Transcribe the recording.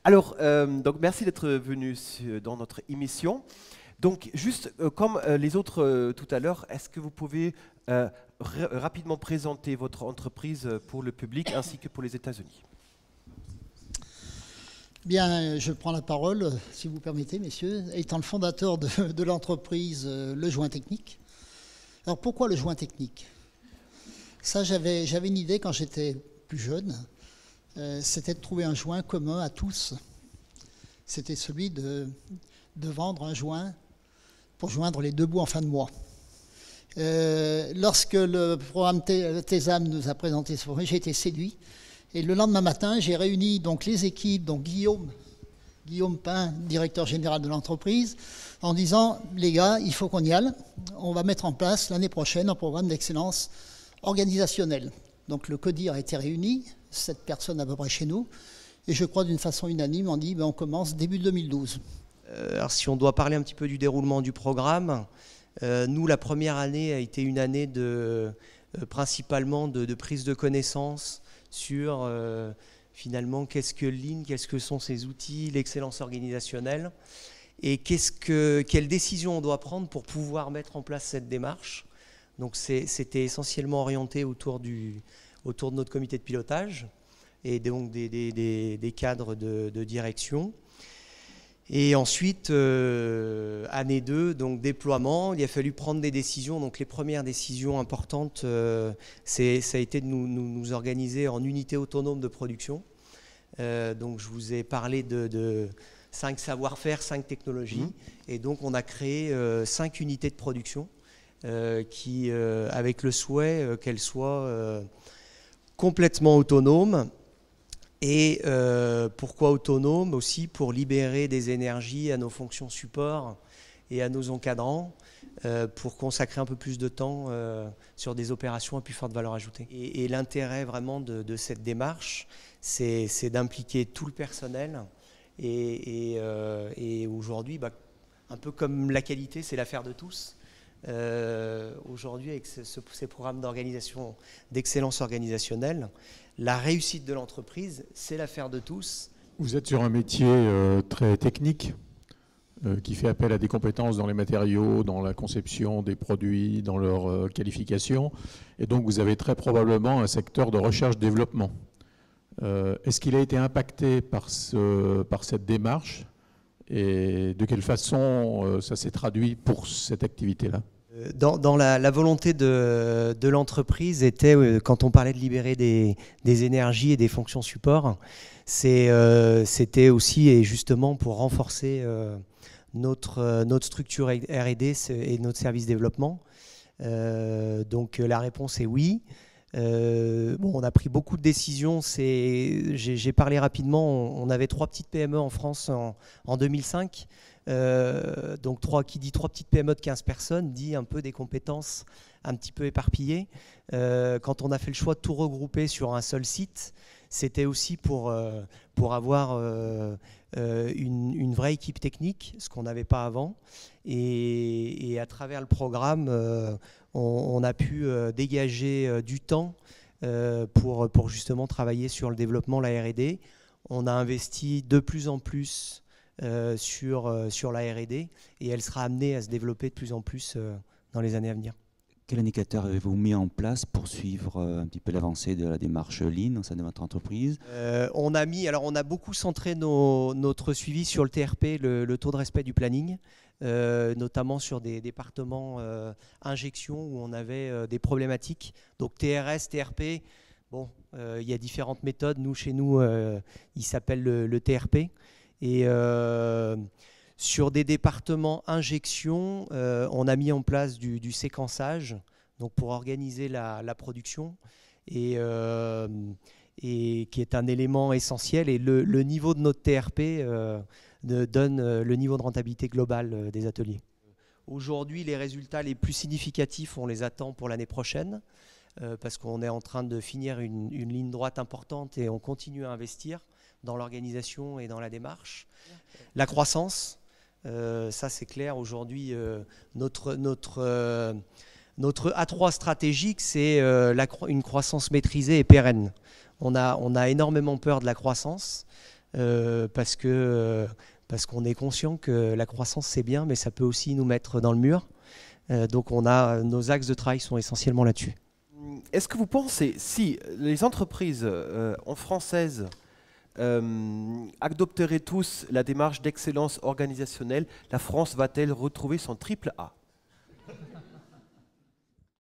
Alors, donc merci d'être venu dans notre émission. Donc, juste comme les autres tout à l'heure, est-ce que vous pouvez rapidement présenter votre entreprise pour le public ainsi que pour les États-Unis? Bien, je prends la parole, si vous permettez, messieurs, étant le fondateur de l'entreprise Le Joint Technique. Alors, pourquoi Le Joint Technique? Ça, j'avais une idée quand j'étais plus jeune, c'était de trouver un joint commun à tous. C'était celui de vendre un joint pour joindre les deux bouts en fin de mois. Lorsque le programme TESAM nous a présenté ce projet, j'ai été séduit. Et le lendemain matin, j'ai réuni donc les équipes, donc Guillaume Pain, directeur général de l'entreprise, en disant, les gars, il faut qu'on y aille. On va mettre en place l'année prochaine un programme d'excellence organisationnelle. Donc le CODIR a été réuni, 7 personnes à peu près chez nous, et je crois d'une façon unanime, on dit, on commence début 2012. Alors si on doit parler un petit peu du déroulement du programme, nous, la première année a été une année principalement de prise de connaissance sur finalement qu'est-ce que Lean, qu'est-ce que sont ces outils, l'excellence organisationnelle, et quelle décision on doit prendre pour pouvoir mettre en place cette démarche. Donc c'était essentiellement orienté autour de notre comité de pilotage et donc des cadres de direction. Et ensuite, année 2, donc déploiement, il a fallu prendre des décisions. Donc les premières décisions importantes, ça a été de nous organiser en unités autonomes de production. Donc je vous ai parlé de 5 savoir-faire, 5 technologies. Et donc on a créé 5 unités de production avec le souhait qu'elles soient complètement autonomes. Et pourquoi autonome? Aussi pour libérer des énergies à nos fonctions support et à nos encadrants pour consacrer un peu plus de temps sur des opérations à plus forte valeur ajoutée. Et l'intérêt vraiment de cette démarche, c'est d'impliquer tout le personnel. Et aujourd'hui, un peu comme la qualité, c'est l'affaire de tous. Aujourd'hui, avec ces programmes d'excellence organisationnelle, la réussite de l'entreprise, c'est l'affaire de tous. Vous êtes sur un métier très technique qui fait appel à des compétences dans les matériaux, dans la conception des produits, dans leur qualification. Et donc, vous avez très probablement un secteur de recherche-développement. Est-ce qu'il a été impacté par cette démarche? Et de quelle façon ça s'est traduit pour cette activité-là? Dans la volonté de l'entreprise était, quand on parlait de libérer des énergies et des fonctions support, c'était aussi et justement pour renforcer notre structure R&D et notre service développement. Donc la réponse est oui. On a pris beaucoup de décisions. J'ai parlé rapidement. On avait 3 petites PME en France en 2005. Donc qui dit 3 petites PME de 15 personnes dit un peu des compétences un petit peu éparpillées. Quand on a fait le choix de tout regrouper sur un seul site, c'était aussi pour avoir une vraie équipe technique, ce qu'on n'avait pas avant. Et à travers le programme, on a pu dégager du temps pour justement travailler sur le développement, la R&D. On a investi de plus en plus sur la R&D et elle sera amenée à se développer de plus en plus dans les années à venir. Quel indicateur avez-vous mis en place pour suivre un petit peu l'avancée de la démarche Lean au sein de votre entreprise? On a beaucoup centré notre suivi sur le TRP, le taux de respect du planning, notamment sur des départements injection où on avait des problématiques. Donc TRS, TRP, il y a différentes méthodes. Chez nous, il s'appelle le TRP. Et sur des départements injection, on a mis en place du séquençage donc pour organiser la production et qui est un élément essentiel. Et le niveau de notre TRP donne le niveau de rentabilité global des ateliers. Aujourd'hui, les résultats les plus significatifs, on les attend pour l'année prochaine parce qu'on est en train de finir une ligne droite importante et on continue à investir dans l'organisation et dans la démarche. La croissance, ça c'est clair, aujourd'hui notre A3 stratégique, c'est une croissance maîtrisée et pérenne. On a énormément peur de la croissance parce qu'on est conscient que la croissance c'est bien, mais ça peut aussi nous mettre dans le mur. Donc nos axes de travail sont essentiellement là-dessus. Est-ce que vous pensez, si les entreprises françaises adopteraient tous la démarche d'excellence organisationnelle, la France va-t-elle retrouver son triple A?